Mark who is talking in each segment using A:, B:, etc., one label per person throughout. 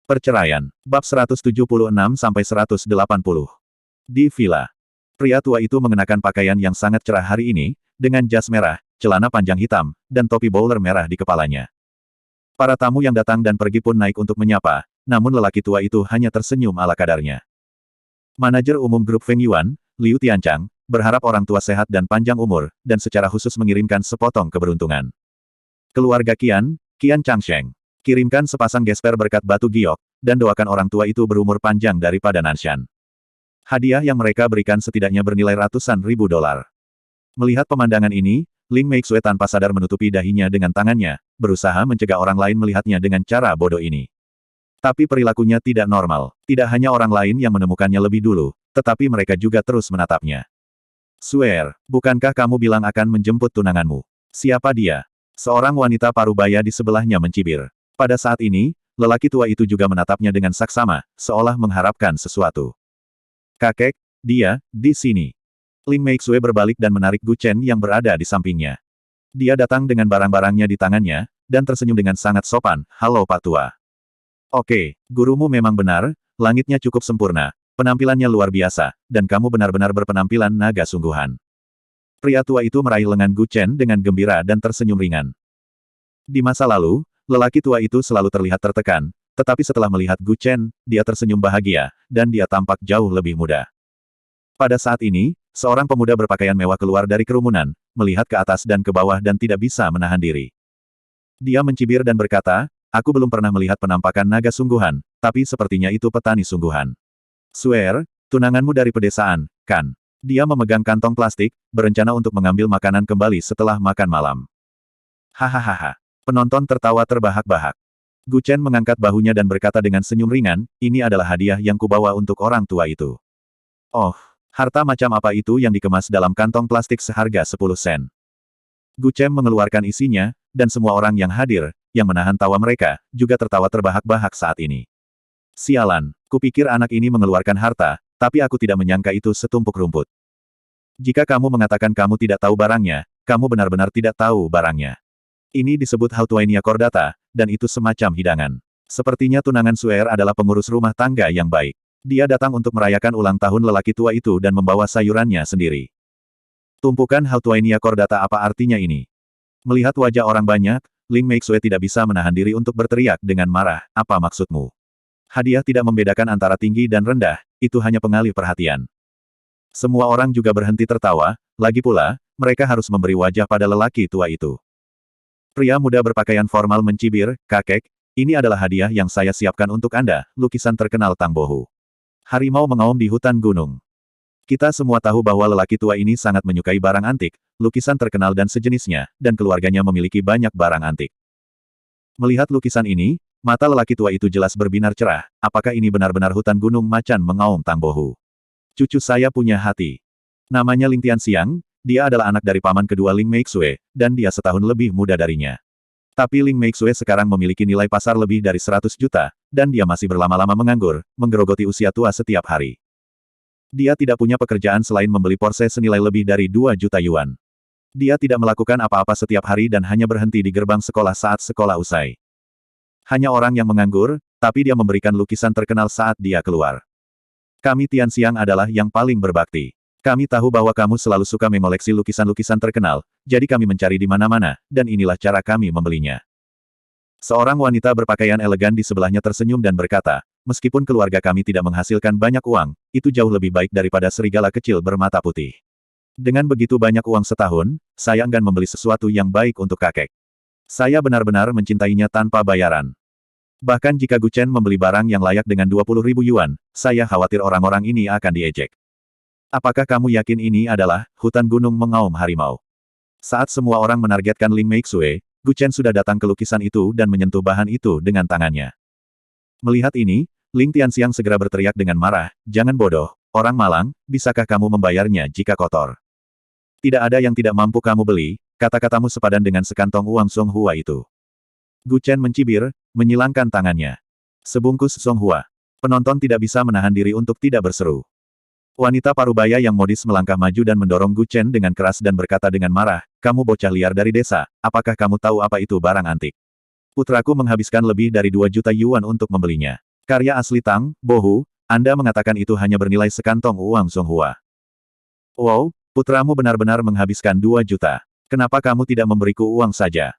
A: Perceraian. Bab 176-180. Di villa. Pria tua itu mengenakan pakaian yang sangat cerah hari ini, dengan jas merah, celana panjang hitam, dan topi bowler merah di kepalanya. Para tamu yang datang dan pergi pun naik untuk menyapa, namun lelaki tua itu hanya tersenyum ala kadarnya. Manajer umum grup Feng Yuan, Liu Tianchang, berharap orang tua sehat dan panjang umur, dan secara khusus mengirimkan sepotong keberuntungan. Keluarga Qian, Qian Changsheng. Kirimkan sepasang gesper berkat batu giok, dan doakan orang tua itu berumur panjang daripada Nanshan. Hadiah yang mereka berikan setidaknya bernilai ratusan ribu dolar. Melihat pemandangan ini, Ling Meixue tanpa sadar menutupi dahinya dengan tangannya, berusaha mencegah orang lain melihatnya dengan cara bodoh ini. Tapi perilakunya tidak normal. Tidak hanya orang lain yang menemukannya lebih dulu, tetapi mereka juga terus menatapnya. Swear, bukankah kamu bilang akan menjemput tunanganmu? Siapa dia? Seorang wanita parubaya di sebelahnya mencibir. Pada saat ini, lelaki tua itu juga menatapnya dengan saksama, seolah mengharapkan sesuatu. Kakek, dia, di sini. Ling Meixue berbalik dan menarik Gu Chen yang berada di sampingnya. Dia datang dengan barang-barangnya di tangannya, dan tersenyum dengan sangat sopan, "Halo Pak Tua." "Oke, gurumu memang benar, langitnya cukup sempurna, penampilannya luar biasa, dan kamu benar-benar berpenampilan naga sungguhan." Pria tua itu meraih lengan Gu Chen dengan gembira dan tersenyum ringan. Di masa lalu, lelaki tua itu selalu terlihat tertekan, tetapi setelah melihat Gu Chen, dia tersenyum bahagia, dan dia tampak jauh lebih muda. Pada saat ini, seorang pemuda berpakaian mewah keluar dari kerumunan, melihat ke atas dan ke bawah dan tidak bisa menahan diri. Dia mencibir dan berkata, "Aku belum pernah melihat penampakan naga sungguhan, tapi sepertinya itu petani sungguhan. Swear, tunanganmu dari pedesaan, kan?" Dia memegang kantong plastik, berencana untuk mengambil makanan kembali setelah makan malam. Hahaha. Penonton tertawa terbahak-bahak. Gu Chen mengangkat bahunya dan berkata dengan senyum ringan, "Ini adalah hadiah yang kubawa untuk orang tua itu." Oh, harta macam apa itu yang dikemas dalam kantong plastik seharga 10 sen? Gu Chen mengeluarkan isinya, dan semua orang yang hadir, yang menahan tawa mereka, juga tertawa terbahak-bahak saat ini. Sialan, kupikir anak ini mengeluarkan harta, tapi aku tidak menyangka itu setumpuk rumput. Jika kamu mengatakan kamu tidak tahu barangnya, kamu benar-benar tidak tahu barangnya. Ini disebut Hautuainia Cordata, dan itu semacam hidangan. Sepertinya tunangan Swear adalah pengurus rumah tangga yang baik. Dia datang untuk merayakan ulang tahun lelaki tua itu dan membawa sayurannya sendiri. Tumpukan Hautuainia Cordata, apa artinya ini? Melihat wajah orang banyak, Ling Meixue tidak bisa menahan diri untuk berteriak dengan marah, "Apa maksudmu? Hadiah tidak membedakan antara tinggi dan rendah, itu hanya pengalih perhatian." Semua orang juga berhenti tertawa, lagi pula, mereka harus memberi wajah pada lelaki tua itu. Pria muda berpakaian formal mencibir, "Kakek, ini adalah hadiah yang saya siapkan untuk Anda, lukisan terkenal Tang Bohu. Harimau mengaum di hutan gunung." Kita semua tahu bahwa lelaki tua ini sangat menyukai barang antik, lukisan terkenal dan sejenisnya, dan keluarganya memiliki banyak barang antik. Melihat lukisan ini, mata lelaki tua itu jelas berbinar cerah, apakah ini benar-benar hutan gunung macan mengaum Tang Bohu? Cucu saya punya hati. Namanya Ling Tianxiang. Dia adalah anak dari paman kedua Ling Meixue, dan dia setahun lebih muda darinya. Tapi Ling Meixue sekarang memiliki nilai pasar lebih dari 100 juta, dan dia masih berlama-lama menganggur, menggerogoti usia tua setiap hari. Dia tidak punya pekerjaan selain membeli Porsche senilai lebih dari 2 juta yuan. Dia tidak melakukan apa-apa setiap hari dan hanya berhenti di gerbang sekolah saat sekolah usai. Hanya orang yang menganggur, tapi dia memberikan lukisan terkenal saat dia keluar. Kami Tianxiang adalah yang paling berbakti. Kami tahu bahwa kamu selalu suka mengoleksi lukisan-lukisan terkenal, jadi kami mencari di mana-mana, dan inilah cara kami membelinya. Seorang wanita berpakaian elegan di sebelahnya tersenyum dan berkata, "Meskipun keluarga kami tidak menghasilkan banyak uang, itu jauh lebih baik daripada serigala kecil bermata putih. Dengan begitu banyak uang setahun, saya enggan membeli sesuatu yang baik untuk kakek. Saya benar-benar mencintainya tanpa bayaran. Bahkan jika Gu Chen membeli barang yang layak dengan 20.000 yuan, saya khawatir orang-orang ini akan diejek. Apakah kamu yakin ini adalah hutan gunung mengaum harimau?" Saat semua orang menargetkan Ling Meixue, Gu Chen sudah datang ke lukisan itu dan menyentuh bahan itu dengan tangannya. Melihat ini, Ling Tianxiang segera berteriak dengan marah, "Jangan bodoh, orang malang, bisakah kamu membayarnya jika kotor? Tidak ada yang tidak mampu kamu beli, kata-katamu sepadan dengan sekantong uang Song Hua itu." Gu Chen mencibir, menyilangkan tangannya. Sebungkus Song Hua. Penonton tidak bisa menahan diri untuk tidak berseru. Wanita parubaya yang modis melangkah maju dan mendorong Gu Chen dengan keras dan berkata dengan marah, "Kamu bocah liar dari desa, apakah kamu tahu apa itu barang antik? Putraku menghabiskan lebih dari 2 juta yuan untuk membelinya. Karya asli Tang, Bohu, Anda mengatakan itu hanya bernilai sekantong uang Zonghua. Wow, putramu benar-benar menghabiskan 2 juta. Kenapa kamu tidak memberiku uang saja?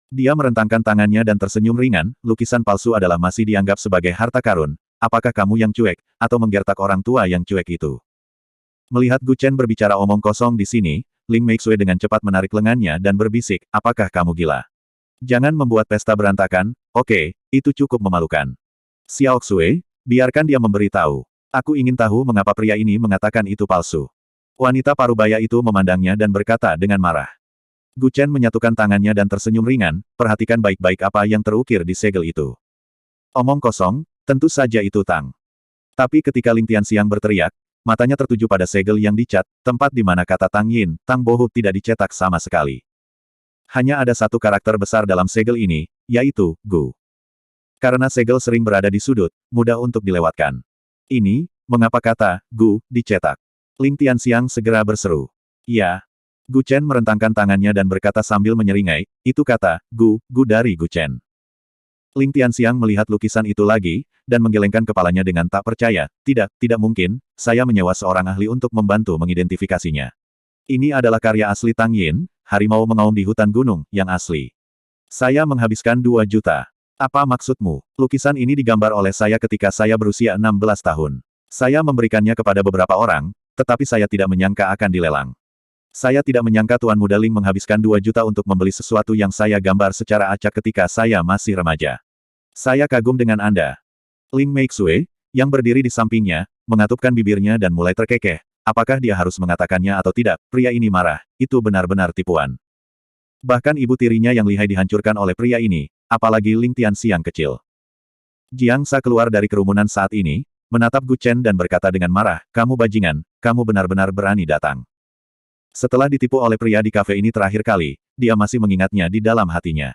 A: Dia merentangkan tangannya dan tersenyum ringan, lukisan palsu adalah masih dianggap sebagai harta karun. Apakah kamu yang cuek, atau menggertak orang tua yang cuek itu? Melihat Gu Chen berbicara omong kosong di sini, Ling Meixue dengan cepat menarik lengannya dan berbisik, apakah kamu gila? Jangan membuat pesta berantakan, oke, itu cukup memalukan. Xiao Xue, biarkan dia memberi tahu. Aku ingin tahu mengapa pria ini mengatakan itu palsu. Wanita parubaya itu memandangnya dan berkata dengan marah. Gu Chen menyatukan tangannya dan tersenyum ringan, perhatikan baik-baik apa yang terukir di segel itu. Omong kosong, tentu saja itu Tang. Tapi ketika Ling Tianxiang berteriak, matanya tertuju pada segel yang dicat, tempat di mana kata Tang Yin, Tang Bohu tidak dicetak sama sekali. Hanya ada satu karakter besar dalam segel ini, yaitu Gu. Karena segel sering berada di sudut, mudah untuk dilewatkan. Ini, mengapa kata Gu dicetak? Ling Tianxiang segera berseru. Ya. Gu Chen merentangkan tangannya dan berkata sambil menyeringai, itu kata Gu dari Gu Chen. Ling Tianxiang melihat lukisan itu lagi, dan menggelengkan kepalanya dengan tak percaya, tidak mungkin, saya menyewa seorang ahli untuk membantu mengidentifikasinya. Ini adalah karya asli Tang Yin, harimau mengaum di hutan gunung, yang asli. Saya menghabiskan 2 juta. Apa maksudmu? Lukisan ini digambar oleh saya ketika saya berusia 16 tahun. Saya memberikannya kepada beberapa orang, tetapi saya tidak menyangka akan dilelang. Saya tidak menyangka Tuan Muda Ling menghabiskan 2 juta untuk membeli sesuatu yang saya gambar secara acak ketika saya masih remaja. Saya kagum dengan Anda. Ling Meixue, yang berdiri di sampingnya, mengatupkan bibirnya dan mulai terkekeh. Apakah dia harus mengatakannya atau tidak? Pria ini marah. Itu benar-benar tipuan. Bahkan ibu tirinya yang lihai dihancurkan oleh pria ini, apalagi Ling Tianxiang kecil. Jiang Sa keluar dari kerumunan saat ini, menatap Gu Chen dan berkata dengan marah, kamu bajingan, kamu benar-benar berani datang. Setelah ditipu oleh pria di kafe ini terakhir kali, dia masih mengingatnya di dalam hatinya.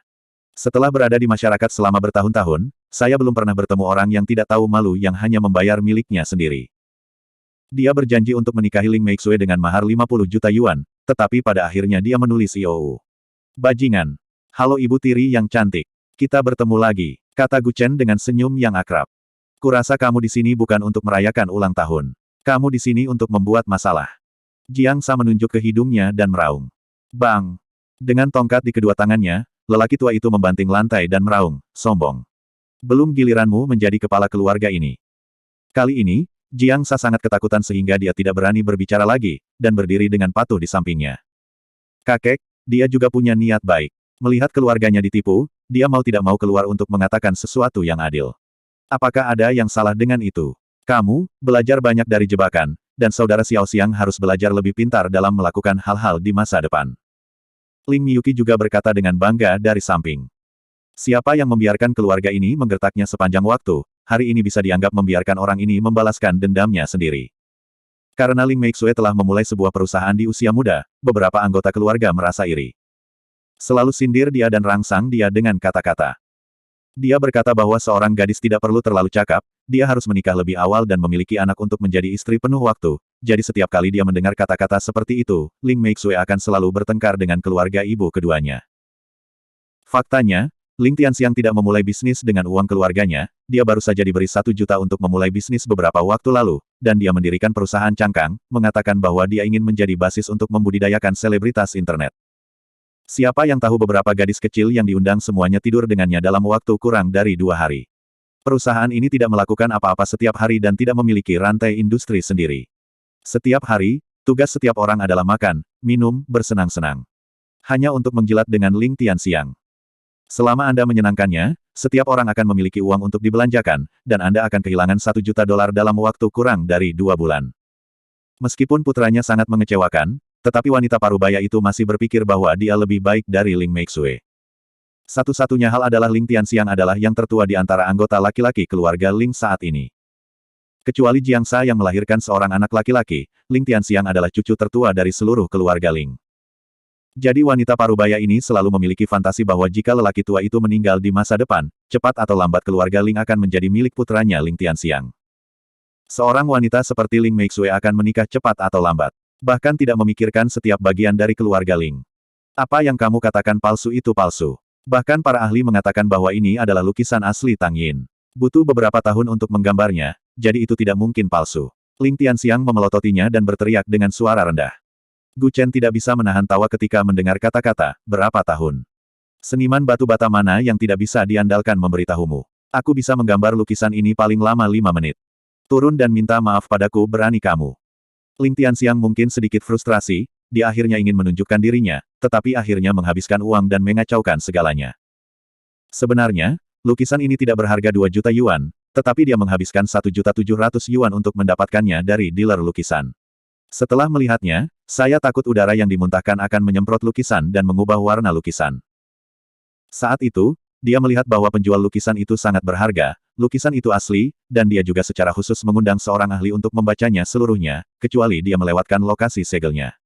A: Setelah berada di masyarakat selama bertahun-tahun, saya belum pernah bertemu orang yang tidak tahu malu yang hanya membayar miliknya sendiri. Dia berjanji untuk menikahi Ling Meixue dengan mahar 50 juta yuan, tetapi pada akhirnya dia menulis IOU. Bajingan. Halo ibu tiri yang cantik. Kita bertemu lagi, kata Gu Chen dengan senyum yang akrab. Kurasa kamu di sini bukan untuk merayakan ulang tahun. Kamu di sini untuk membuat masalah. Jiang Sa menunjuk ke hidungnya dan meraung. Bang! Dengan tongkat di kedua tangannya, lelaki tua itu membanting lantai dan meraung, sombong. Belum giliranmu menjadi kepala keluarga ini. Kali ini, Jiang Sa sangat ketakutan sehingga dia tidak berani berbicara lagi, dan berdiri dengan patuh di sampingnya. Kakek, dia juga punya niat baik. Melihat keluarganya ditipu, dia mau tidak mau keluar untuk mengatakan sesuatu yang adil. Apakah ada yang salah dengan itu? Kamu, belajar banyak dari jebakan, dan saudara Xiao Xiang harus belajar lebih pintar dalam melakukan hal-hal di masa depan. Ling Miyuki juga berkata dengan bangga dari samping. Siapa yang membiarkan keluarga ini menggertaknya sepanjang waktu, hari ini bisa dianggap membiarkan orang ini membalaskan dendamnya sendiri. Karena Ling Meixue telah memulai sebuah perusahaan di usia muda, beberapa anggota keluarga merasa iri. Selalu sindir dia dan rangsang dia dengan kata-kata. Dia berkata bahwa seorang gadis tidak perlu terlalu cakap, dia harus menikah lebih awal dan memiliki anak untuk menjadi istri penuh waktu. Jadi setiap kali dia mendengar kata-kata seperti itu, Ling Meixue akan selalu bertengkar dengan keluarga ibu keduanya. Faktanya, Ling Tianxiang tidak memulai bisnis dengan uang keluarganya, dia baru saja diberi 1 juta untuk memulai bisnis beberapa waktu lalu, dan dia mendirikan perusahaan cangkang, mengatakan bahwa dia ingin menjadi basis untuk membudidayakan selebritas internet. Siapa yang tahu beberapa gadis kecil yang diundang semuanya tidur dengannya dalam waktu kurang dari 2 hari. Perusahaan ini tidak melakukan apa-apa setiap hari dan tidak memiliki rantai industri sendiri. Setiap hari, tugas setiap orang adalah makan, minum, bersenang-senang. Hanya untuk menjilat dengan Ling Tianxiang. Selama Anda menyenangkannya, setiap orang akan memiliki uang untuk dibelanjakan, dan Anda akan kehilangan 1 juta dolar dalam waktu kurang dari 2 bulan. Meskipun putranya sangat mengecewakan, tetapi wanita parubaya itu masih berpikir bahwa dia lebih baik dari Ling Meixue. Satu-satunya hal adalah Ling Tianxiang adalah yang tertua di antara anggota laki-laki keluarga Ling saat ini. Kecuali Jiang Sa yang melahirkan seorang anak laki-laki, Ling Tianxiang adalah cucu tertua dari seluruh keluarga Ling. Jadi wanita parubaya ini selalu memiliki fantasi bahwa jika lelaki tua itu meninggal di masa depan, cepat atau lambat keluarga Ling akan menjadi milik putranya Ling Tianxiang. Seorang wanita seperti Ling Meixue akan menikah cepat atau lambat. Bahkan tidak memikirkan setiap bagian dari keluarga Ling. Apa yang kamu katakan palsu itu palsu. Bahkan para ahli mengatakan bahwa ini adalah lukisan asli Tang Yin. Butuh beberapa tahun untuk menggambarnya, jadi itu tidak mungkin palsu. Ling Tianxiang memelototinya dan berteriak dengan suara rendah. Gu Chen tidak bisa menahan tawa ketika mendengar kata-kata, berapa tahun. Seniman batu bata mana yang tidak bisa diandalkan memberitahumu. Aku bisa menggambar lukisan ini paling lama 5 menit. Turun dan minta maaf padaku berani kamu. Ling Tianxiang mungkin sedikit frustrasi, dia akhirnya ingin menunjukkan dirinya, tetapi akhirnya menghabiskan uang dan mengacaukan segalanya. Sebenarnya, lukisan ini tidak berharga 2 juta yuan, tetapi dia menghabiskan 1.700.000 yuan untuk mendapatkannya dari dealer lukisan. Setelah melihatnya, saya takut udara yang dimuntahkan akan menyemprot lukisan dan mengubah warna lukisan. Saat itu, dia melihat bahwa penjual lukisan itu sangat berharga, lukisan itu asli, dan dia juga secara khusus mengundang seorang ahli untuk membacanya seluruhnya, kecuali dia melewatkan lokasi segelnya.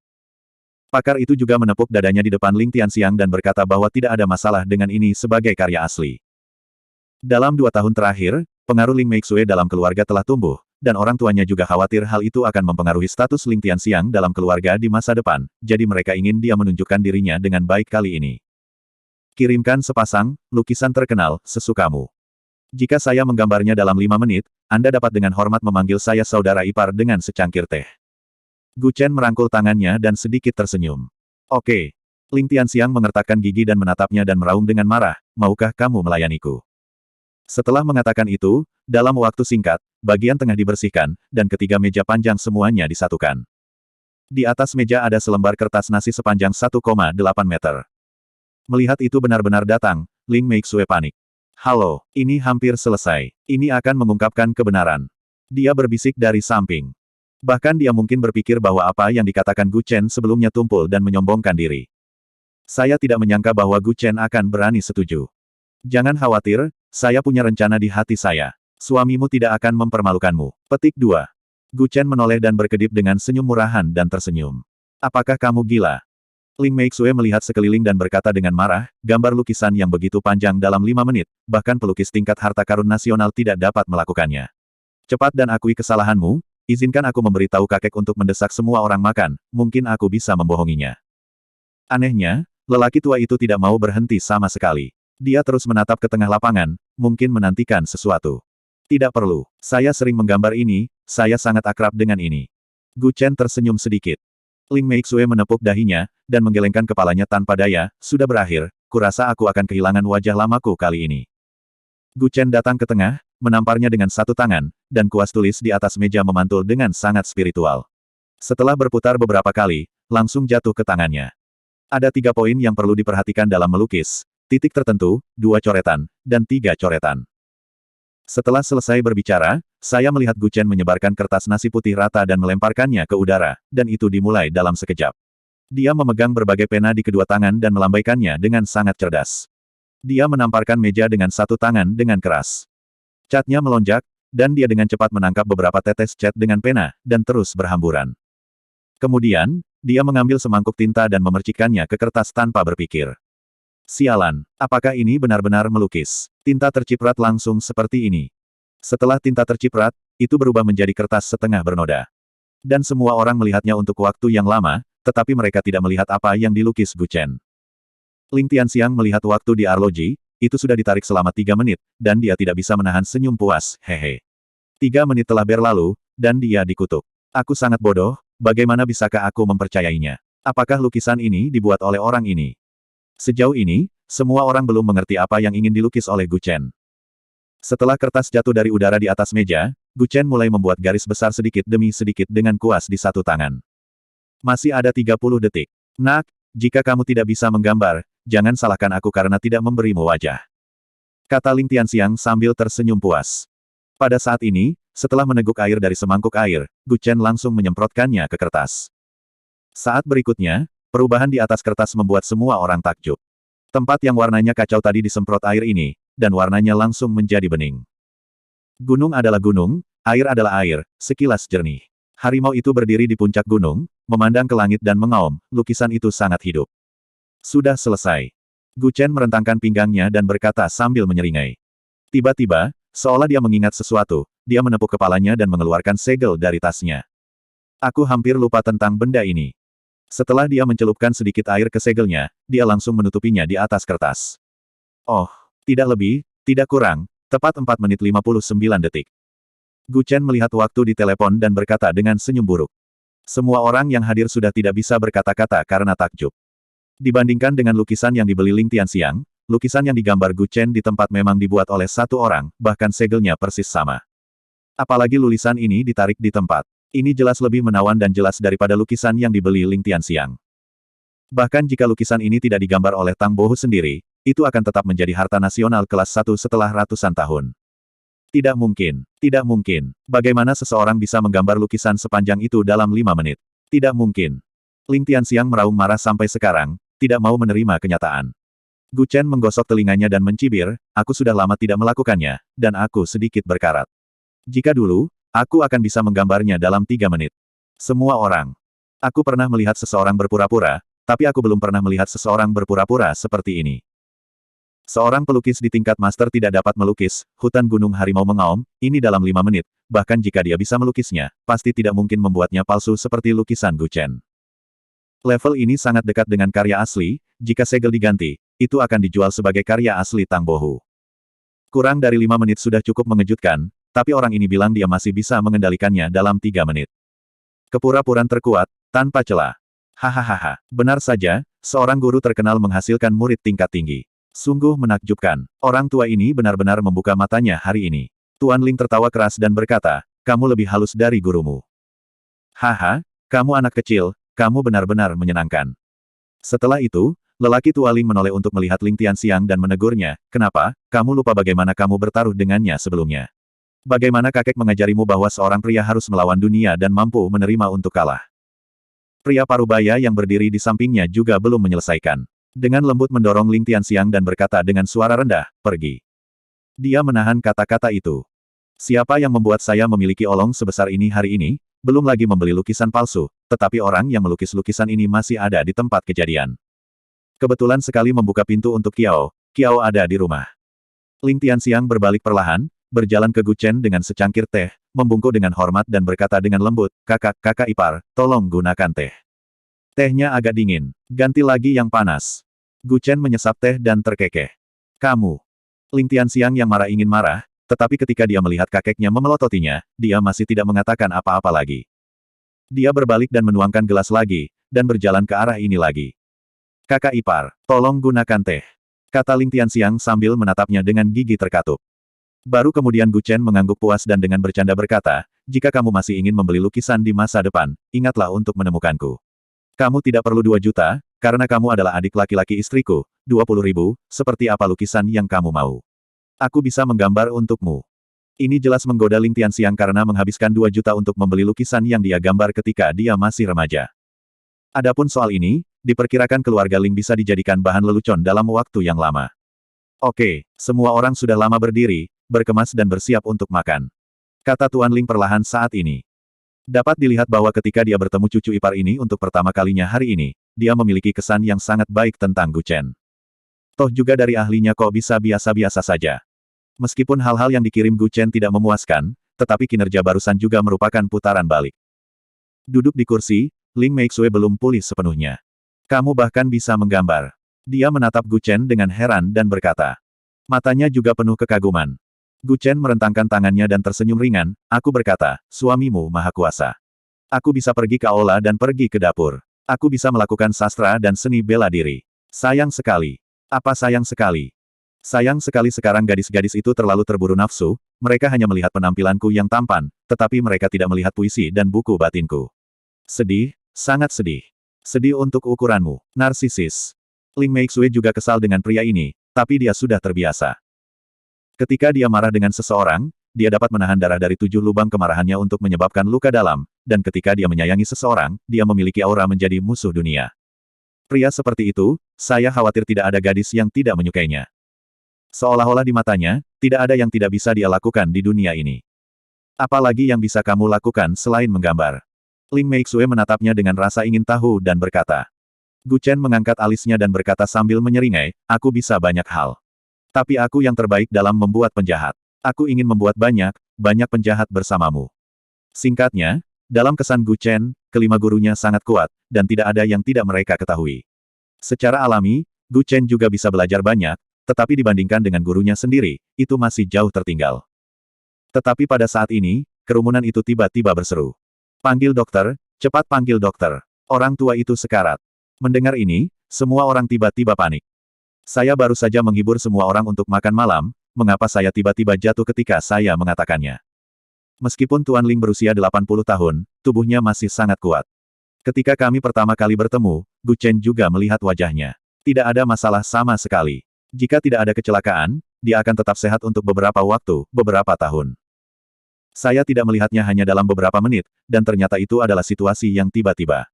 A: Pakar itu juga menepuk dadanya di depan Ling Tianxiang dan berkata bahwa tidak ada masalah dengan ini sebagai karya asli. Dalam 2 tahun terakhir, pengaruh Ling Meixue dalam keluarga telah tumbuh, dan orang tuanya juga khawatir hal itu akan mempengaruhi status Ling Tianxiang dalam keluarga di masa depan, jadi mereka ingin dia menunjukkan dirinya dengan baik kali ini. Kirimkan sepasang lukisan terkenal sesukamu. Jika saya menggambarnya dalam 5 menit, Anda dapat dengan hormat memanggil saya saudara ipar dengan secangkir teh. Gu Chen merangkul tangannya dan sedikit tersenyum. Oke. Ling Tianxiang mengertakkan gigi dan menatapnya dan meraung dengan marah, maukah kamu melayaniku? Setelah mengatakan itu, dalam waktu singkat, bagian tengah dibersihkan, dan ketiga meja panjang semuanya disatukan. Di atas meja ada selembar kertas nasi sepanjang 1,8 meter. Melihat itu benar-benar datang, Ling Meixue panik. Halo, ini hampir selesai. Ini akan mengungkapkan kebenaran. Dia berbisik dari samping. Bahkan dia mungkin berpikir bahwa apa yang dikatakan Gu Chen sebelumnya tumpul dan menyombongkan diri. Saya tidak menyangka bahwa Gu Chen akan berani setuju. Jangan khawatir, saya punya rencana di hati saya. Suamimu tidak akan mempermalukanmu. Petik 2. Gu Chen menoleh dan berkedip dengan senyum murahan dan tersenyum. Apakah kamu gila? Ling Meixue melihat sekeliling dan berkata dengan marah, gambar lukisan yang begitu panjang dalam 5 menit, bahkan pelukis tingkat harta karun nasional tidak dapat melakukannya. Cepat dan akui kesalahanmu, izinkan aku memberitahu kakek untuk mendesak semua orang makan, mungkin aku bisa membohonginya. Anehnya, lelaki tua itu tidak mau berhenti sama sekali. Dia terus menatap ke tengah lapangan, mungkin menantikan sesuatu. Tidak perlu, saya sering menggambar ini, saya sangat akrab dengan ini. Gu Chen tersenyum sedikit. Ling Meixue menepuk dahinya, dan menggelengkan kepalanya tanpa daya, sudah berakhir, kurasa aku akan kehilangan wajah lamaku kali ini. Gu Chen datang ke tengah, menamparnya dengan satu tangan, dan kuas tulis di atas meja memantul dengan sangat spiritual. Setelah berputar beberapa kali, langsung jatuh ke tangannya. Ada 3 poin yang perlu diperhatikan dalam melukis, titik tertentu, 2 coretan, dan 3 coretan. Setelah selesai berbicara, saya melihat Gu Chen menyebarkan kertas nasi putih rata dan melemparkannya ke udara, dan itu dimulai dalam sekejap. Dia memegang berbagai pena di kedua tangan dan melambaikannya dengan sangat cerdas. Dia menamparkan meja dengan satu tangan dengan keras. Catnya melonjak, dan dia dengan cepat menangkap beberapa tetes cat dengan pena, dan terus berhamburan. Kemudian, dia mengambil semangkuk tinta dan memercikkannya ke kertas tanpa berpikir. Sialan, apakah ini benar-benar melukis? Tinta terciprat langsung seperti ini. Setelah tinta terciprat, itu berubah menjadi kertas setengah bernoda. Dan semua orang melihatnya untuk waktu yang lama, tetapi mereka tidak melihat apa yang dilukis Gu Chen. Ling Tianxiang melihat waktu di arloji, itu sudah ditarik selama 3 menit, dan dia tidak bisa menahan senyum puas, hehe. 3 menit telah berlalu, dan dia dikutuk. Aku sangat bodoh, bagaimana bisakah aku mempercayainya? Apakah lukisan ini dibuat oleh orang ini? Sejauh ini, semua orang belum mengerti apa yang ingin dilukis oleh Gu Chen. Setelah kertas jatuh dari udara di atas meja, Gu Chen mulai membuat garis besar sedikit demi sedikit dengan kuas di satu tangan. Masih ada 30 detik. Nak, jika kamu tidak bisa menggambar, jangan salahkan aku karena tidak memberimu wajah. Kata Ling Tianxiang sambil tersenyum puas. Pada saat ini, setelah meneguk air dari semangkuk air, Gu Chen langsung menyemprotkannya ke kertas. Saat berikutnya, perubahan di atas kertas membuat semua orang takjub. Tempat yang warnanya kacau tadi disemprot air ini, dan warnanya langsung menjadi bening. Gunung adalah gunung, air adalah air, sekilas jernih. Harimau itu berdiri di puncak gunung, memandang ke langit dan mengaum, lukisan itu sangat hidup. Sudah selesai. Gu Chen merentangkan pinggangnya dan berkata sambil menyeringai. Tiba-tiba, seolah dia mengingat sesuatu, dia menepuk kepalanya dan mengeluarkan segel dari tasnya. Aku hampir lupa tentang benda ini. Setelah dia mencelupkan sedikit air ke segelnya, dia langsung menutupinya di atas kertas. Oh, tidak lebih, tidak kurang, Tepat 4 menit 59 detik. Gu Chen melihat waktu di telepon dan berkata dengan senyum buruk. Semua orang yang hadir sudah tidak bisa berkata-kata karena takjub. Dibandingkan dengan lukisan yang dibeli Ling Tianxiang, lukisan yang digambar Gu Chen di tempat memang dibuat oleh satu orang, bahkan segelnya persis sama. Apalagi lukisan ini ditarik di tempat. Ini jelas lebih menawan dan jelas daripada lukisan yang dibeli Ling Tianxiang. Bahkan jika lukisan ini tidak digambar oleh Tang Bohu sendiri, itu akan tetap menjadi harta nasional kelas 1 setelah ratusan tahun. Tidak mungkin. Tidak mungkin. Bagaimana seseorang bisa menggambar lukisan sepanjang itu dalam 5 menit? Tidak mungkin. Ling Tianxiang meraung marah sampai sekarang, tidak mau menerima kenyataan. Gu Chen menggosok telinganya dan mencibir, aku sudah lama tidak melakukannya, dan aku sedikit berkarat. Jika dulu, aku akan bisa menggambarnya dalam 3 menit. Semua orang. Aku pernah melihat seseorang berpura-pura, tapi aku belum pernah melihat seseorang berpura-pura seperti ini. Seorang pelukis di tingkat master tidak dapat melukis, hutan gunung harimau mengaum, ini dalam 5 menit, bahkan jika dia bisa melukisnya, pasti tidak mungkin membuatnya palsu seperti lukisan Gu Chen. Level ini sangat dekat dengan karya asli, jika segel diganti, itu akan dijual sebagai karya asli Tang Bohu. Kurang dari 5 menit sudah cukup mengejutkan, tapi orang ini bilang dia masih bisa mengendalikannya dalam 3 menit. Kepura-puraan terkuat, tanpa celah. Hahaha, benar saja, seorang guru terkenal menghasilkan murid tingkat tinggi. Sungguh menakjubkan. Orang tua ini benar-benar membuka matanya hari ini. Tuan Ling tertawa keras dan berkata, kamu lebih halus dari gurumu. Haha, kamu anak kecil, kamu benar-benar menyenangkan. Setelah itu, lelaki tua Ling menoleh untuk melihat Ling Tianxiang dan menegurnya, kenapa, kamu lupa bagaimana kamu bertaruh dengannya sebelumnya? Bagaimana kakek mengajarimu bahwa seorang pria harus melawan dunia dan mampu menerima untuk kalah? Pria parubaya yang berdiri di sampingnya juga belum menyelesaikan. Dengan lembut mendorong Ling Tianxiang dan berkata dengan suara rendah, pergi. Dia menahan kata-kata itu. Siapa yang membuat saya memiliki olong sebesar ini hari ini, belum lagi membeli lukisan palsu, tetapi orang yang melukis lukisan ini masih ada di tempat kejadian. Kebetulan sekali membuka pintu untuk Kiao, Kiao ada di rumah. Ling Tianxiang berbalik perlahan, berjalan ke Gu Chen dengan secangkir teh, membungkuk dengan hormat dan berkata dengan lembut, kakak ipar, tolong gunakan teh. Tehnya agak dingin. Ganti lagi yang panas. Gu Chen menyesap teh dan terkekeh. Kamu. Ling Tianxiang yang marah ingin marah, tetapi ketika dia melihat kakeknya memelototinya, dia masih tidak mengatakan apa-apa lagi. Dia berbalik dan menuangkan gelas lagi, dan berjalan ke arah ini lagi. Kakak ipar, tolong gunakan teh. Kata Ling Tianxiang sambil menatapnya dengan gigi terkatup. Baru kemudian Gu Chen mengangguk puas dan dengan bercanda berkata, jika kamu masih ingin membeli lukisan di masa depan, ingatlah untuk menemukanku. Kamu tidak perlu 2 juta, karena kamu adalah adik laki-laki istriku, 20.000, seperti apa lukisan yang kamu mau. Aku bisa menggambar untukmu. Ini jelas menggoda Ling Tianxiang karena menghabiskan 2 juta untuk membeli lukisan yang dia gambar ketika dia masih remaja. Adapun soal ini, diperkirakan keluarga Ling bisa dijadikan bahan lelucon dalam waktu yang lama. Oke, semua orang sudah lama berdiri, berkemas dan bersiap untuk makan. Kata Tuan Ling perlahan saat ini. Dapat dilihat bahwa ketika dia bertemu cucu ipar ini untuk pertama kalinya hari ini, dia memiliki kesan yang sangat baik tentang Gu Chen. Toh juga dari ahlinya kok bisa biasa-biasa saja. Meskipun hal-hal yang dikirim Gu Chen tidak memuaskan, tetapi kinerja barusan juga merupakan putaran balik. Duduk di kursi, Ling Meixue belum pulih sepenuhnya. Kamu bahkan bisa menggambar. Dia menatap Gu Chen dengan heran dan berkata. Matanya juga penuh kekaguman. Gu Chen merentangkan tangannya dan tersenyum ringan, aku berkata, suamimu maha kuasa. Aku bisa pergi ke aula dan pergi ke dapur. Aku bisa melakukan sastra dan seni bela diri. Sayang sekali. Apa sayang sekali? Sayang sekali sekarang gadis-gadis itu terlalu terburu nafsu, mereka hanya melihat penampilanku yang tampan, tetapi mereka tidak melihat puisi dan buku batinku. Sedih, sangat sedih. Sedih untuk ukuranmu, narsisis. Ling Meixue juga kesal dengan pria ini, tapi dia sudah terbiasa. Ketika dia marah dengan seseorang, dia dapat menahan darah dari 7 lubang kemarahannya untuk menyebabkan luka dalam, dan ketika dia menyayangi seseorang, dia memiliki aura menjadi musuh dunia. Pria seperti itu, saya khawatir tidak ada gadis yang tidak menyukainya. Seolah-olah di matanya, tidak ada yang tidak bisa dia lakukan di dunia ini. Apalagi yang bisa kamu lakukan selain menggambar? Ling Meixue menatapnya dengan rasa ingin tahu dan berkata. Gu Chen mengangkat alisnya dan berkata sambil menyeringai, aku bisa banyak hal. Tapi aku yang terbaik dalam membuat penjahat. Aku ingin membuat banyak penjahat bersamamu. Singkatnya, dalam kesan Gu Chen, kelima gurunya sangat kuat, dan tidak ada yang tidak mereka ketahui. Secara alami, Gu Chen juga bisa belajar banyak, tetapi dibandingkan dengan gurunya sendiri, itu masih jauh tertinggal. Tetapi pada saat ini, kerumunan itu tiba-tiba berseru. Panggil dokter, cepat panggil dokter. Orang tua itu sekarat. Mendengar ini, semua orang tiba-tiba panik. Saya baru saja menghibur semua orang untuk makan malam, mengapa saya tiba-tiba jatuh ketika saya mengatakannya? Meskipun Tuan Ling berusia 80 tahun, tubuhnya masih sangat kuat. Ketika kami pertama kali bertemu, Gu Chen juga melihat wajahnya. Tidak ada masalah sama sekali. Jika tidak ada kecelakaan, dia akan tetap sehat untuk beberapa waktu, beberapa tahun. Saya tidak melihatnya hanya dalam beberapa menit, dan ternyata itu adalah situasi yang tiba-tiba.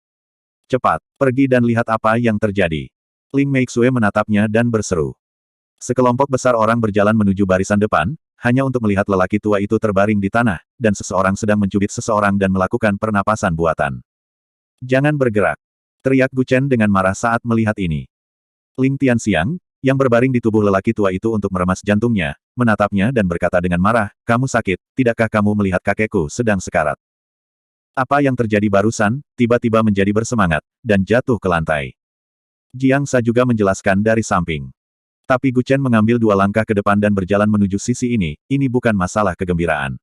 A: Cepat, pergi dan lihat apa yang terjadi. Ling Meixue menatapnya dan berseru. Sekelompok besar orang berjalan menuju barisan depan, hanya untuk melihat lelaki tua itu terbaring di tanah, dan seseorang sedang mencubit seseorang dan melakukan pernapasan buatan. Jangan bergerak, teriak Gu Chen dengan marah saat melihat ini. Ling Tianxiang, yang berbaring di tubuh lelaki tua itu untuk meremas jantungnya, menatapnya dan berkata dengan marah, kamu sakit, tidakkah kamu melihat kakekku sedang sekarat? Apa yang terjadi barusan, tiba-tiba menjadi bersemangat, dan jatuh ke lantai. Jiang Sa juga menjelaskan dari samping. Tapi Gu Chen mengambil 2 langkah ke depan dan berjalan menuju sisi ini bukan masalah kegembiraan.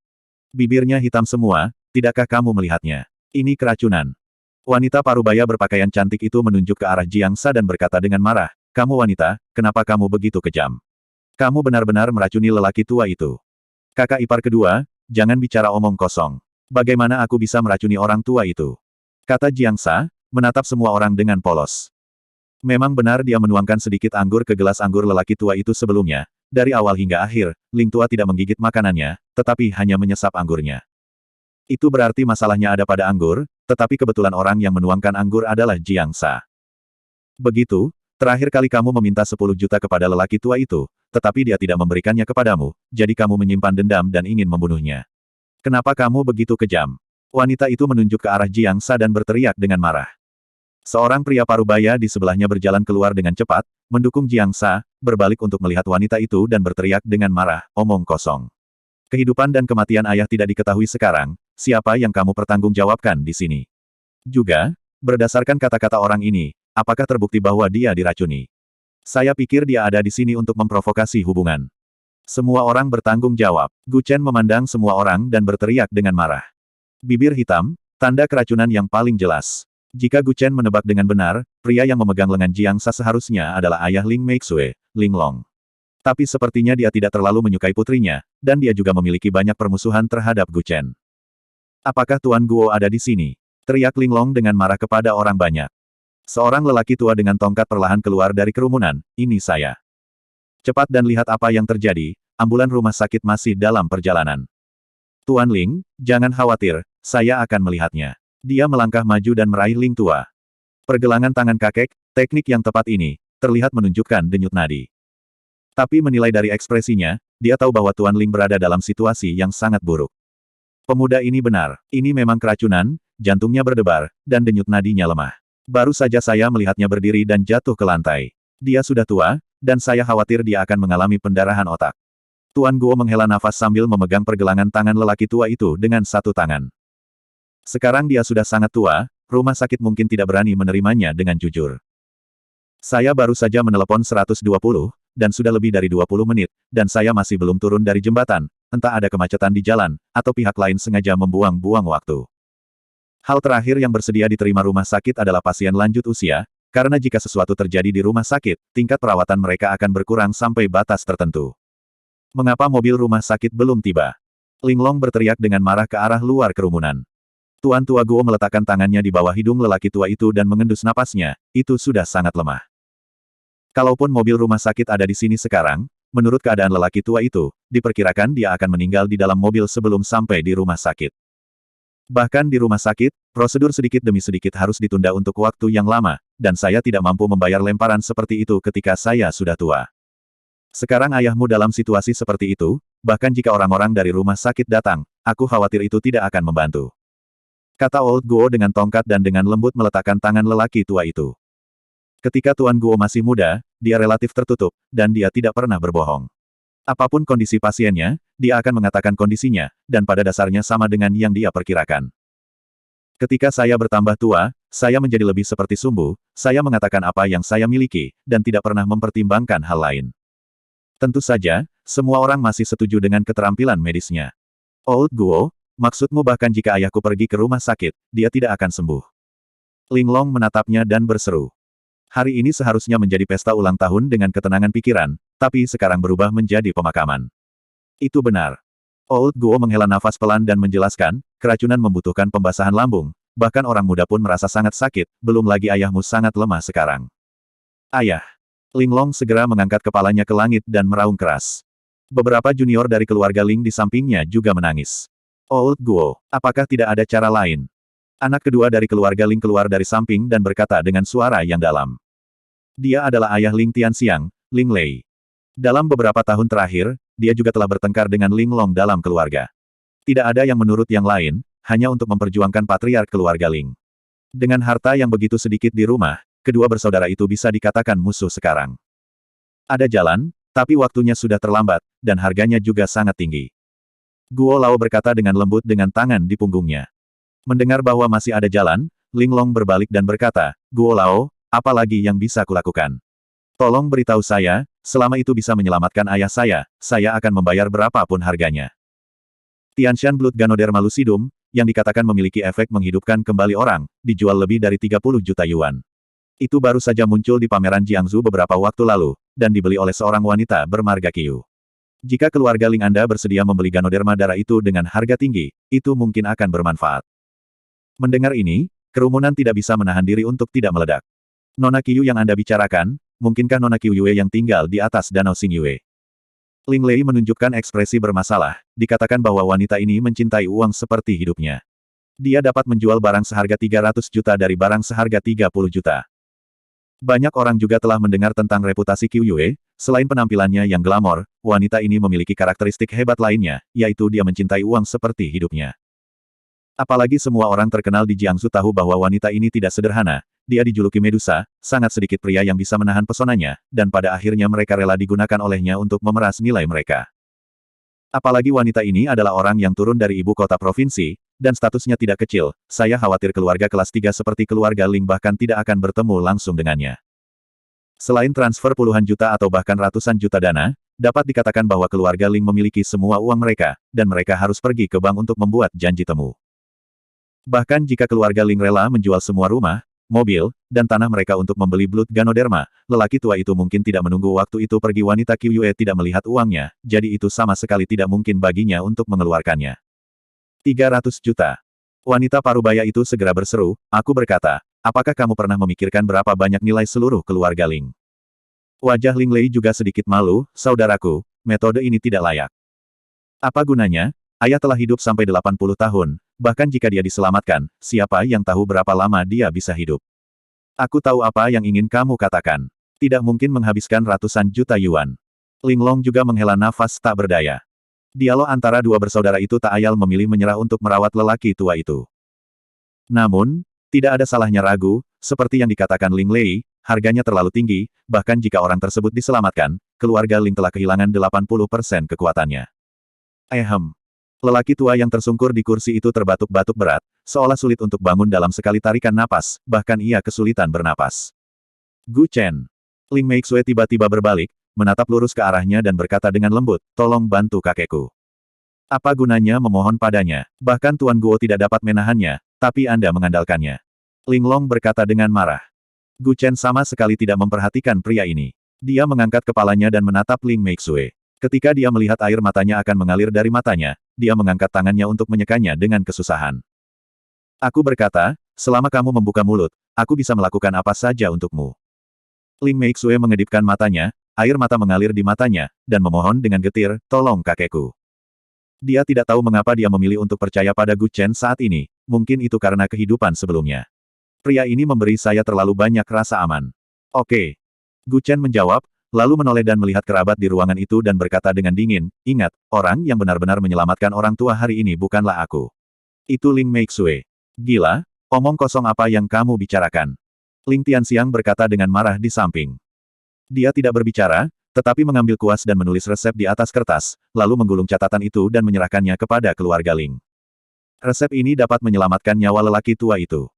A: Bibirnya hitam semua, tidakkah kamu melihatnya? Ini keracunan. Wanita parubaya berpakaian cantik itu menunjuk ke arah Jiang Sa dan berkata dengan marah, kamu wanita, kenapa kamu begitu kejam? Kamu benar-benar meracuni lelaki tua itu. Kakak ipar kedua, jangan bicara omong kosong. Bagaimana aku bisa meracuni orang tua itu? Kata Jiang Sa, menatap semua orang dengan polos. Memang benar dia menuangkan sedikit anggur ke gelas anggur lelaki tua itu sebelumnya. Dari awal hingga akhir, Ling tua tidak menggigit makanannya, tetapi hanya menyesap anggurnya. Itu berarti masalahnya ada pada anggur, tetapi kebetulan orang yang menuangkan anggur adalah Jiang Sa. Begitu, terakhir kali kamu meminta 10 juta kepada lelaki tua itu, tetapi dia tidak memberikannya kepadamu, jadi kamu menyimpan dendam dan ingin membunuhnya. Kenapa kamu begitu kejam? Wanita itu menunjuk ke arah Jiang Sa dan berteriak dengan marah. Seorang pria parubaya di sebelahnya berjalan keluar dengan cepat, mendukung Jiang Sa, berbalik untuk melihat wanita itu dan berteriak dengan marah, omong kosong. Kehidupan dan kematian ayah tidak diketahui sekarang, siapa yang kamu pertanggungjawabkan di sini? Juga, berdasarkan kata-kata orang ini, apakah terbukti bahwa dia diracuni? Saya pikir dia ada di sini untuk memprovokasi hubungan. Semua orang bertanggung jawab. Gu Chen memandang semua orang dan berteriak dengan marah. Bibir hitam, tanda keracunan yang paling jelas. Jika Gu Chen menebak dengan benar, pria yang memegang lengan Jiang Sa seharusnya adalah ayah Ling Meixue, Ling Long. Tapi sepertinya dia tidak terlalu menyukai putrinya, dan dia juga memiliki banyak permusuhan terhadap Gu Chen. Apakah Tuan Guo ada di sini? Teriak Ling Long dengan marah kepada orang banyak. Seorang lelaki tua dengan tongkat perlahan keluar dari kerumunan, ini saya. Cepat dan lihat apa yang terjadi, ambulan rumah sakit masih dalam perjalanan. Tuan Ling, jangan khawatir, saya akan melihatnya. Dia melangkah maju dan meraih Ling tua. Pergelangan tangan kakek, teknik yang tepat ini, terlihat menunjukkan denyut nadi. Tapi menilai dari ekspresinya, dia tahu bahwa Tuan Ling berada dalam situasi yang sangat buruk. Pemuda ini benar, ini memang keracunan, jantungnya berdebar, dan denyut nadinya lemah. Baru saja saya melihatnya berdiri dan jatuh ke lantai. Dia sudah tua, dan saya khawatir dia akan mengalami pendarahan otak. Tuan Guo menghela nafas sambil memegang pergelangan tangan lelaki tua itu dengan satu tangan. Sekarang dia sudah sangat tua, rumah sakit mungkin tidak berani menerimanya dengan jujur. Saya baru saja menelepon 120, dan sudah lebih dari 20 menit, dan saya masih belum turun dari jembatan, entah ada kemacetan di jalan, atau pihak lain sengaja membuang-buang waktu. Hal terakhir yang bersedia diterima rumah sakit adalah pasien lanjut usia, karena jika sesuatu terjadi di rumah sakit, tingkat perawatan mereka akan berkurang sampai batas tertentu. Mengapa mobil rumah sakit belum tiba? Ling Long berteriak dengan marah ke arah luar kerumunan. Tuan Tua Guo meletakkan tangannya di bawah hidung lelaki tua itu dan mengendus napasnya, itu sudah sangat lemah. Kalaupun mobil rumah sakit ada di sini sekarang, menurut keadaan lelaki tua itu, diperkirakan dia akan meninggal di dalam mobil sebelum sampai di rumah sakit. Bahkan di rumah sakit, prosedur sedikit demi sedikit harus ditunda untuk waktu yang lama, dan saya tidak mampu membayar lemparan seperti itu ketika saya sudah tua. Sekarang ayahmu dalam situasi seperti itu, bahkan jika orang-orang dari rumah sakit datang, aku khawatir itu tidak akan membantu. Kata Old Guo dengan tongkat dan dengan lembut meletakkan tangan lelaki tua itu. Ketika Tuan Guo masih muda, dia relatif tertutup, dan dia tidak pernah berbohong. Apapun kondisi pasiennya, dia akan mengatakan kondisinya, dan pada dasarnya sama dengan yang dia perkirakan. Ketika saya bertambah tua, saya menjadi lebih seperti sumbu, saya mengatakan apa yang saya miliki, dan tidak pernah mempertimbangkan hal lain. Tentu saja, semua orang masih setuju dengan keterampilan medisnya. Old Guo, maksudmu bahkan jika ayahku pergi ke rumah sakit, dia tidak akan sembuh. Linglong menatapnya dan berseru. Hari ini seharusnya menjadi pesta ulang tahun dengan ketenangan pikiran, tapi sekarang berubah menjadi pemakaman. Itu benar. Old Guo menghela nafas pelan dan menjelaskan, keracunan membutuhkan pembasahan lambung, bahkan orang muda pun merasa sangat sakit, belum lagi ayahmu sangat lemah sekarang. Ayah. Linglong segera mengangkat kepalanya ke langit dan meraung keras. Beberapa junior dari keluarga Ling di sampingnya juga menangis. Old Guo, apakah tidak ada cara lain? Anak kedua dari keluarga Ling keluar dari samping dan berkata dengan suara yang dalam. Dia adalah ayah Ling Tianxiang, Ling Lei. Dalam beberapa tahun terakhir, dia juga telah bertengkar dengan Linglong dalam keluarga. Tidak ada yang menurut yang lain, hanya untuk memperjuangkan patriark keluarga Ling. Dengan harta yang begitu sedikit di rumah, kedua bersaudara itu bisa dikatakan musuh sekarang. Ada jalan, tapi waktunya sudah terlambat, dan harganya juga sangat tinggi. Guo Lao berkata dengan lembut dengan tangan di punggungnya. Mendengar bahwa masih ada jalan, Linglong berbalik dan berkata, Guo Lao, apa lagi yang bisa kulakukan? Tolong beritahu saya, selama itu bisa menyelamatkan ayah saya akan membayar berapapun harganya. Tianshan Blood Ganoderma Lucidum, yang dikatakan memiliki efek menghidupkan kembali orang, dijual lebih dari 30 juta yuan. Itu baru saja muncul di pameran Jiangsu beberapa waktu lalu, dan dibeli oleh seorang wanita bermarga Qiu. Jika keluarga Ling Anda bersedia membeli Ganoderma darah itu dengan harga tinggi, itu mungkin akan bermanfaat. Mendengar ini, kerumunan tidak bisa menahan diri untuk tidak meledak. Nona Qiu yang Anda bicarakan, mungkinkah Nona Qiu Yue yang tinggal di atas Danau Xingyue? Ling Lei menunjukkan ekspresi bermasalah, dikatakan bahwa wanita ini mencintai uang seperti hidupnya. Dia dapat menjual barang seharga 300 juta dari barang seharga 30 juta. Banyak orang juga telah mendengar tentang reputasi Qiu Yue, selain penampilannya yang glamor, wanita ini memiliki karakteristik hebat lainnya, yaitu dia mencintai uang seperti hidupnya. Apalagi semua orang terkenal di Jiangsu tahu bahwa wanita ini tidak sederhana, dia dijuluki Medusa, sangat sedikit pria yang bisa menahan pesonanya, dan pada akhirnya mereka rela digunakan olehnya untuk memeras nilai mereka. Apalagi wanita ini adalah orang yang turun dari ibu kota provinsi, dan statusnya tidak kecil, saya khawatir keluarga kelas 3 seperti keluarga Ling bahkan tidak akan bertemu langsung dengannya. Selain transfer puluhan juta atau bahkan ratusan juta dana, dapat dikatakan bahwa keluarga Ling memiliki semua uang mereka, dan mereka harus pergi ke bank untuk membuat janji temu. Bahkan jika keluarga Ling rela menjual semua rumah, mobil, dan tanah mereka untuk membeli Blood Ganoderma, lelaki tua itu mungkin tidak menunggu waktu itu pergi. Wanita Qiu Yue tidak melihat uangnya, jadi itu sama sekali tidak mungkin baginya untuk mengeluarkannya. 300 juta. Wanita parubaya itu segera berseru, aku berkata, apakah kamu pernah memikirkan berapa banyak nilai seluruh keluarga Ling? Wajah Ling Lei juga sedikit malu, saudaraku, metode ini tidak layak. Apa gunanya? Ayah telah hidup sampai 80 tahun, bahkan jika dia diselamatkan, siapa yang tahu berapa lama dia bisa hidup? Aku tahu apa yang ingin kamu katakan. Tidak mungkin menghabiskan ratusan juta yuan. Linglong juga menghela nafas tak berdaya. Dialog antara dua bersaudara itu tak ayal memilih menyerah untuk merawat lelaki tua itu. Namun, tidak ada salahnya ragu, seperti yang dikatakan Ling Lei, harganya terlalu tinggi, bahkan jika orang tersebut diselamatkan, keluarga Ling telah kehilangan 80% kekuatannya. Lelaki tua yang tersungkur di kursi itu terbatuk-batuk berat, seolah sulit untuk bangun dalam sekali tarikan napas, bahkan ia kesulitan bernapas. Gu Chen. Ling Meixue tiba-tiba berbalik, menatap lurus ke arahnya dan berkata dengan lembut, tolong bantu kakekku. Apa gunanya memohon padanya? Bahkan Tuan Guo tidak dapat menahannya, tapi Anda mengandalkannya. Linglong berkata dengan marah. Gu Chen sama sekali tidak memperhatikan pria ini. Dia mengangkat kepalanya dan menatap Ling Meixue. Ketika dia melihat air matanya akan mengalir dari matanya, dia mengangkat tangannya untuk menyekanya dengan kesusahan. Aku berkata, selama kamu membuka mulut, aku bisa melakukan apa saja untukmu. Ling Meixue mengedipkan matanya, air mata mengalir di matanya, dan memohon dengan getir, tolong kakekku. Dia tidak tahu mengapa dia memilih untuk percaya pada Gu Chen saat ini, mungkin itu karena kehidupan sebelumnya. Pria ini memberi saya terlalu banyak rasa aman. Oke. Gu Chen menjawab, lalu menoleh dan melihat kerabat di ruangan itu dan berkata dengan dingin, ingat, orang yang benar-benar menyelamatkan orang tua hari ini bukanlah aku. Itu Ling Meixue. Gila, omong kosong apa yang kamu bicarakan? Ling Tianxiang berkata dengan marah di samping. Dia tidak berbicara, tetapi mengambil kuas dan menulis resep di atas kertas, lalu menggulung catatan itu dan menyerahkannya kepada keluarga Ling. Resep ini dapat menyelamatkan nyawa lelaki tua itu.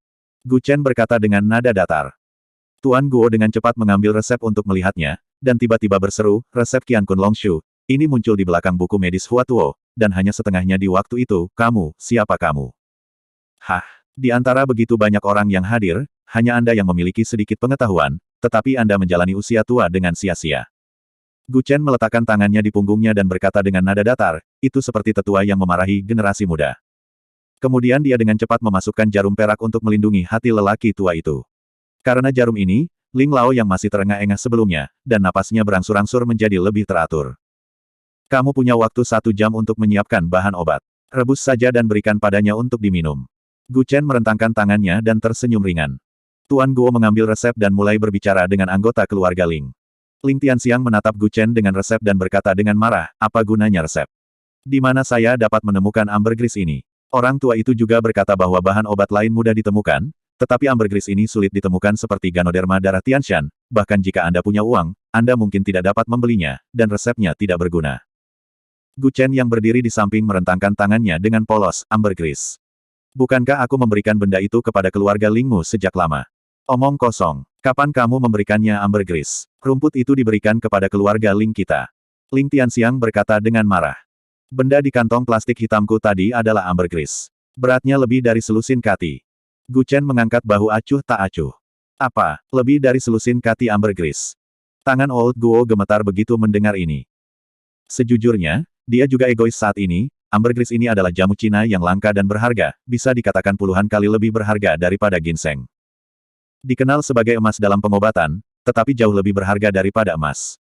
A: Gu Chen berkata dengan nada datar. Tuan Guo dengan cepat mengambil resep untuk melihatnya, dan tiba-tiba berseru, resep Qian Kun Longshu. Ini muncul di belakang buku medis Hua Tuo, dan hanya setengahnya di waktu itu, kamu, siapa kamu? Hah? Di antara begitu banyak orang yang hadir, hanya Anda yang memiliki sedikit pengetahuan, tetapi Anda menjalani usia tua dengan sia-sia. Gu Chen meletakkan tangannya di punggungnya dan berkata dengan nada datar, itu seperti tetua yang memarahi generasi muda. Kemudian dia dengan cepat memasukkan jarum perak untuk melindungi hati lelaki tua itu. Karena jarum ini, Ling Lao yang masih terengah-engah sebelumnya, dan napasnya berangsur-angsur menjadi lebih teratur. Kamu punya waktu 1 jam untuk menyiapkan bahan obat. Rebus saja dan berikan padanya untuk diminum. Gu Chen merentangkan tangannya dan tersenyum ringan. Tuan Guo mengambil resep dan mulai berbicara dengan anggota keluarga Ling. Ling Tianxiang menatap Gu Chen dengan resep dan berkata dengan marah, apa gunanya resep? Di mana saya dapat menemukan ambergris ini? Orang tua itu juga berkata bahwa bahan obat lain mudah ditemukan, tetapi ambergris ini sulit ditemukan seperti Ganoderma darah Tianshan, bahkan jika Anda punya uang, Anda mungkin tidak dapat membelinya, dan resepnya tidak berguna. Gu Chen yang berdiri di samping merentangkan tangannya dengan polos, ambergris. Bukankah aku memberikan benda itu kepada keluarga Lingmu sejak lama? Omong kosong. Kapan kamu memberikannya ambergris? Rumput itu diberikan kepada keluarga Ling kita. Ling Tianxiang berkata dengan marah. Benda di kantong plastik hitamku tadi adalah ambergris. Beratnya lebih dari selusin kati. Gu Chen mengangkat bahu acuh tak acuh. Apa, lebih dari selusin kati ambergris? Tangan Old Guo gemetar begitu mendengar ini. Sejujurnya, dia juga egois saat ini. Ambergris ini adalah jamu Cina yang langka dan berharga, bisa dikatakan puluhan kali lebih berharga daripada ginseng. Dikenal sebagai emas dalam pengobatan, tetapi jauh lebih berharga daripada emas.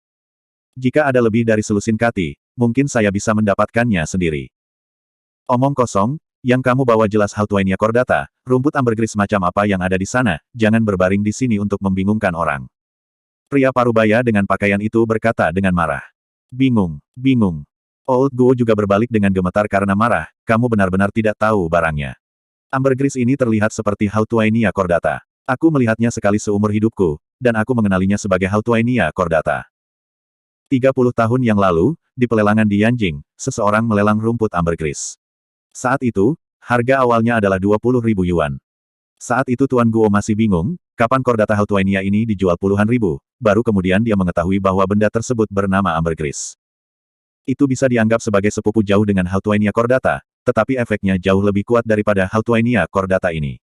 A: Jika ada lebih dari selusin kati, mungkin saya bisa mendapatkannya sendiri. Omong kosong, yang kamu bawa jelas Hautuainia cordata, rumput ambergris macam apa yang ada di sana, jangan berbaring di sini untuk membingungkan orang. Pria parubaya dengan pakaian itu berkata dengan marah. Bingung, bingung. Old Guo juga berbalik dengan gemetar karena marah, kamu benar-benar tidak tahu barangnya. Ambergris ini terlihat seperti Hautuainia cordata. Aku melihatnya sekali seumur hidupku, dan aku mengenalinya sebagai Hautuainia cordata. 30 tahun yang lalu, di pelelangan di Yanjing, seseorang melelang rumput ambergris. Saat itu, harga awalnya adalah 20.000 yuan. Saat itu Tuan Guo masih bingung, kapan cordata Hautuainia ini dijual puluhan ribu, baru kemudian dia mengetahui bahwa benda tersebut bernama ambergris. Itu bisa dianggap sebagai sepupu jauh dengan Hautuainia cordata, tetapi efeknya jauh lebih kuat daripada Hautuainia cordata ini.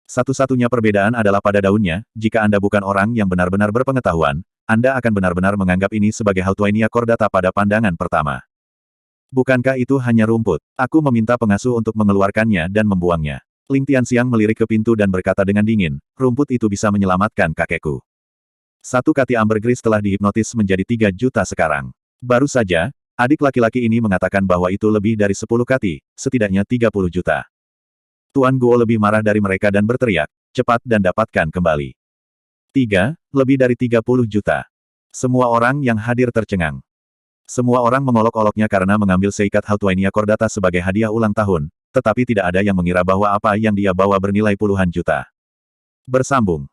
A: Satu-satunya perbedaan adalah pada daunnya, jika Anda bukan orang yang benar-benar berpengetahuan, Anda akan benar-benar menganggap ini sebagai Hautuainia cordata pada pandangan pertama. Bukankah itu hanya rumput? Aku meminta pengasuh untuk mengeluarkannya dan membuangnya. Ling Tianxiang melirik ke pintu dan berkata dengan dingin, rumput itu bisa menyelamatkan kakekku. 1 kati ambergris telah dihipnotis menjadi 3 juta sekarang. Baru saja, adik laki-laki ini mengatakan bahwa itu lebih dari 10 kati, setidaknya 30 juta. Tuan Guo lebih marah dari mereka dan berteriak, cepat dan dapatkan kembali. 3, lebih dari 30 juta. Semua orang yang hadir tercengang. Semua orang mengolok-oloknya karena mengambil seikat Hautuainia cordata sebagai hadiah ulang tahun, tetapi tidak ada yang mengira bahwa apa yang dia bawa bernilai puluhan juta. Bersambung.